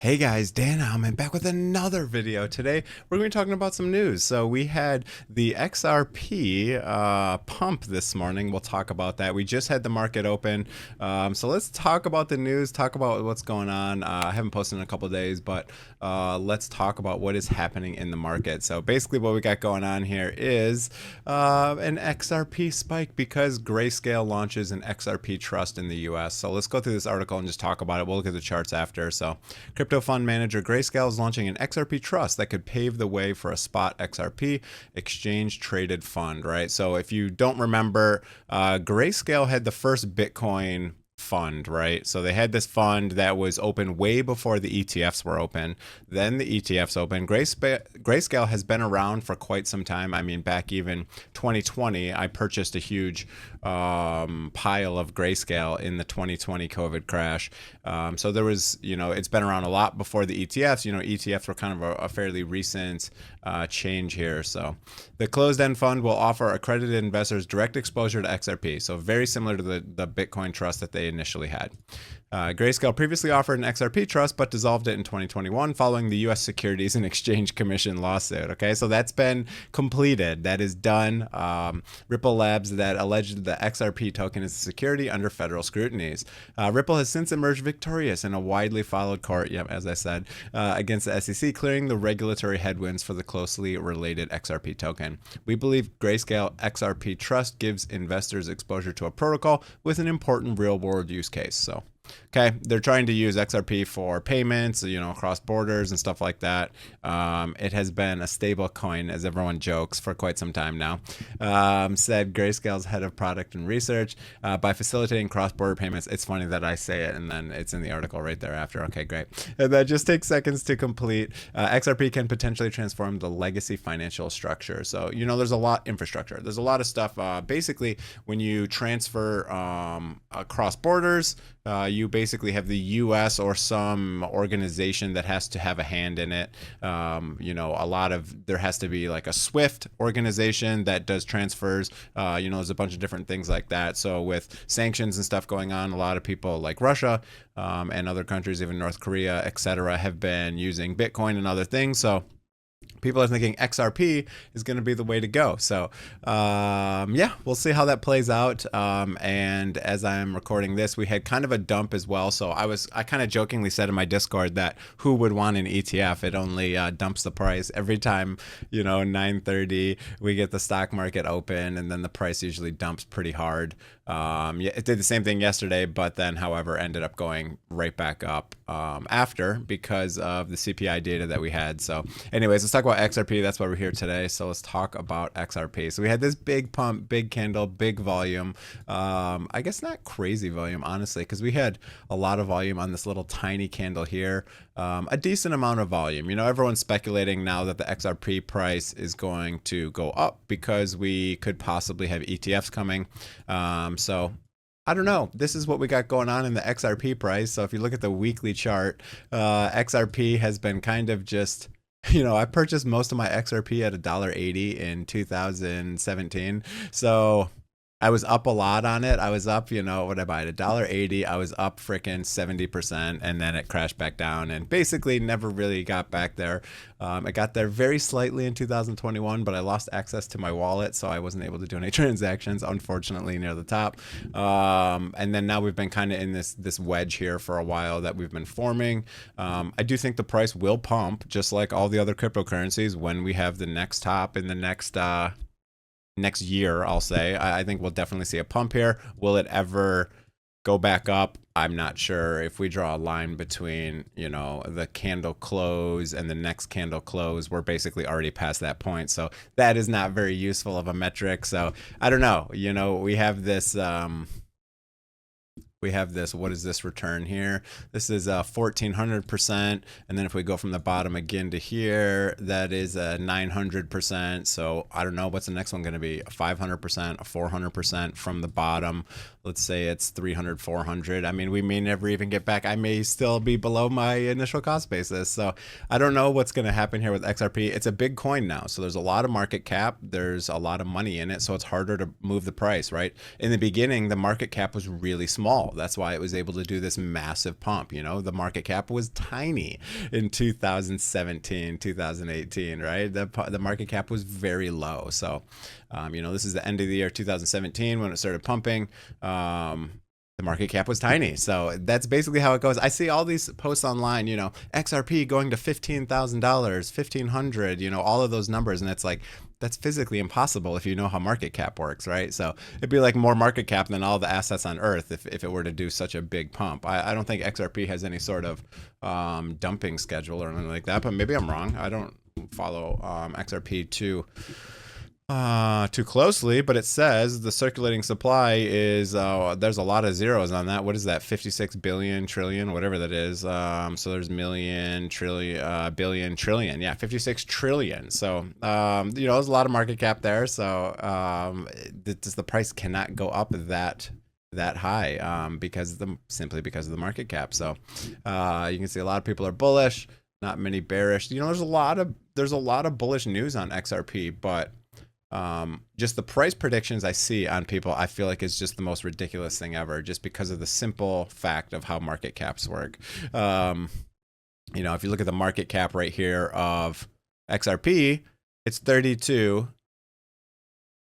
Hey guys, Dan Heilman back with another video. Today we're going to be talking about some news. So we had the XRP pump this morning. We'll talk about that. We just had the market open. So let's talk about the news, talk about what's going on. I haven't posted in a couple of days, but let's talk about what is happening in the market. So basically what we got going on here is an XRP spike because Grayscale launches an XRP Trust in the US. So let's go through this article and just talk about it. We'll look at the charts after. So crypto fund manager Grayscale is launching an XRP Trust that could pave the way for a spot XRP exchange traded fund, right? So if you don't remember, Grayscale had the first Bitcoin fund, right? So they had this fund that was open way before the ETFs were open. Then the ETFs opened. Grayscale has been around for quite some time. I mean, back even 2020, I purchased a huge pile of Grayscale in the 2020 COVID crash. So there was, it's been around a lot before the ETFs. ETFs were kind of a fairly recent change here. So the closed-end fund will offer accredited investors direct exposure to XRP. So very similar to the Bitcoin trust that they initially had. Grayscale previously offered an XRP trust, but dissolved it in 2021 following the U.S. Securities and Exchange Commission lawsuit. Okay, so that's been completed. That is done. Ripple Labs that alleged the XRP token is a security under federal scrutinies. Ripple has since emerged victorious in a widely followed court, as I said, against the SEC, clearing the regulatory headwinds for the closely related XRP token. We believe Grayscale XRP Trust gives investors exposure to a protocol with an important real-world use case. So, okay, they're trying to use XRP for payments, across borders and stuff like that. It has been a stable coin, as everyone jokes, for quite some time now. Said Grayscale's head of product and research, by facilitating cross-border payments. It's funny that I say it and then it's in the article right thereafter. Okay, great. And that just takes seconds to complete. XRP can potentially transform the legacy financial structure. So, there's a lot infrastructure. There's a lot of stuff. Basically, when you transfer across borders, you basically have the U.S. or some organization that has to have a hand in it. There has to be like a SWIFT organization that does transfers. There's a bunch of different things like that. So with sanctions and stuff going on, a lot of people like Russia and other countries, even North Korea, etc., have been using Bitcoin and other things. So people are thinking XRP is going to be the way to go. So, we'll see how that plays out. And as I'm recording this, we had kind of a dump as well. So I kind of jokingly said in my Discord that who would want an ETF? It only dumps the price every time, 9:30 we get the stock market open, and then the price usually dumps pretty hard. It did the same thing yesterday, but then, however, ended up going right back up after because of the CPI data that we had. So anyways, let's talk about XRP. That's why we're here today. So let's talk about XRP. So we had this big pump, big candle, big volume. I guess not crazy volume, honestly, because we had a lot of volume on this little tiny candle here. A decent amount of volume. Everyone's speculating now that the XRP price is going to go up because we could possibly have ETFs coming. So I don't know. This is what we got going on in the XRP price. So if you look at the weekly chart, XRP has been kind of just, I purchased most of my XRP at $1.80 in 2017. So I was up a lot on it. I was up, what I buy at $1.80. I was up freaking 70%, and then it crashed back down and basically never really got back there. It got there very slightly in 2021, but I lost access to my wallet, so I wasn't able to do any transactions, unfortunately, near the top. And then now we've been kind of in this wedge here for a while that we've been forming. I do think the price will pump, just like all the other cryptocurrencies, when we have the next top in the next year, I'll say. I think we'll definitely see a pump here. Will it ever go back up? I'm not sure. If we draw a line between, the candle close and the next candle close, we're basically already past that point. So that is not very useful of a metric. So I don't know. We have this... what is this return here? This is 1,400%. And then if we go from the bottom again to here, that is 900%. So I don't know, what's the next one going to be? A 500%, a 400% from the bottom. Let's say it's 300, 400. I mean, we may never even get back. I may still be below my initial cost basis. So I don't know what's going to happen here with XRP. It's a big coin now. So there's a lot of market cap. There's a lot of money in it. So it's harder to move the price, right? In the beginning, the market cap was really small. small. That's why it was able to do this massive pump. You know, the market cap was tiny in 2017, 2018, right? The market cap was very low. So, you know, this is the end of the year 2017 when it started pumping. The market cap was tiny. So that's basically how it goes. I see all these posts online, you know, XRP going to $15,000, $1,500, you know, all of those numbers. And it's like, that's physically impossible if you know how market cap works, right? So it'd be like more market cap than all the assets on Earth if it were to do such a big pump. I don't think XRP has any sort of dumping schedule or anything like that, but maybe I'm wrong. I don't follow XRP too closely, but it says the circulating supply is there's a lot of zeros on that. What is that? 56 billion trillion, whatever that is. So there's million, trillion, billion, trillion. Yeah, 56 trillion. So you know, there's a lot of market cap there. So the price cannot go up that high simply because of the market cap. So you can see a lot of people are bullish, not many bearish. You know, there's a lot of bullish news on XRP, but just the price predictions I see on people, I feel like is just the most ridiculous thing ever, just because of the simple fact of how market caps work. You know, if you look at the market cap right here of XRP, it's 32.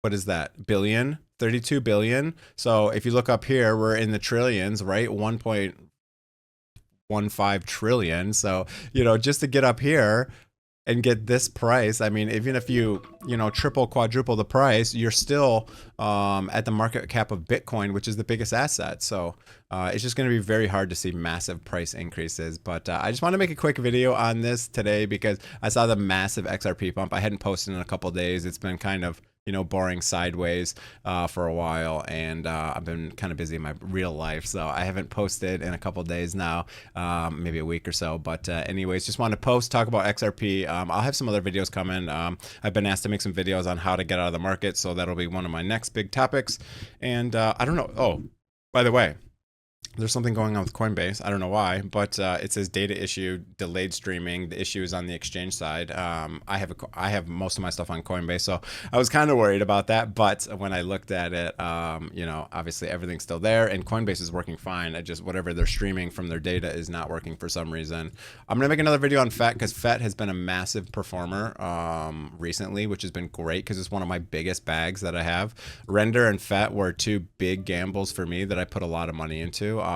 What is that? Billion? 32 billion. So if you look up here, we're in the trillions, right? 1.15 trillion. So, you know, just to get up here and get this price, I mean, even if you know, triple, quadruple the price, you're still at the market cap of Bitcoin, which is the biggest asset. So it's just going to be very hard to see massive price increases. But I just want to make a quick video on this today because I saw the massive XRP pump. I hadn't posted in a couple days. It's been kind of, you know, boring sideways for a while, and I've been kind of busy in my real life, so I haven't posted in a couple days now, maybe a week or so. But anyways, just want to talk about XRP. I'll have some other videos coming. I've been asked to make some videos on how to get out of the market, so that'll be one of my next big topics. And I don't know. Oh, by the way, there's something going on with Coinbase. I don't know why, but it says data issue, delayed streaming. The issue is on the exchange side. I have most of my stuff on Coinbase, so I was kind of worried about that. But when I looked at it, you know, obviously everything's still there, and Coinbase is working fine. Whatever they're streaming from their data is not working for some reason. I'm gonna make another video on FET because FET has been a massive performer recently, which has been great because it's one of my biggest bags that I have. Render and FET were two big gambles for me that I put a lot of money into.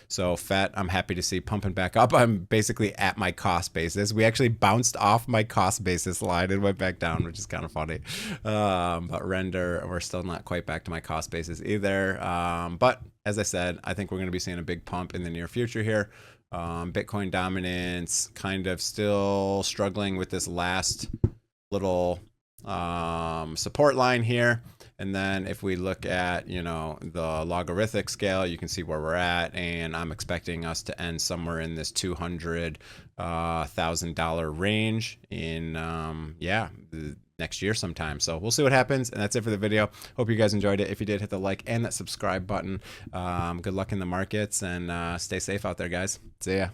So FET, I'm happy to see pumping back up. I'm basically at my cost basis. We actually bounced off my cost basis line and went back down, which is kind of funny. But Render, we're still not quite back to my cost basis either. But as I said, I think we're going to be seeing a big pump in the near future here. Bitcoin dominance kind of still struggling with this last little support line here. And then if we look at, you know, the logarithmic scale, you can see where we're at, and I'm expecting us to end somewhere in this $200,000 range in the next year sometime. So we'll see what happens, and that's it for the video. Hope you guys enjoyed it. If you did, hit the like and that subscribe button. Good luck in the markets, and stay safe out there, guys. See ya.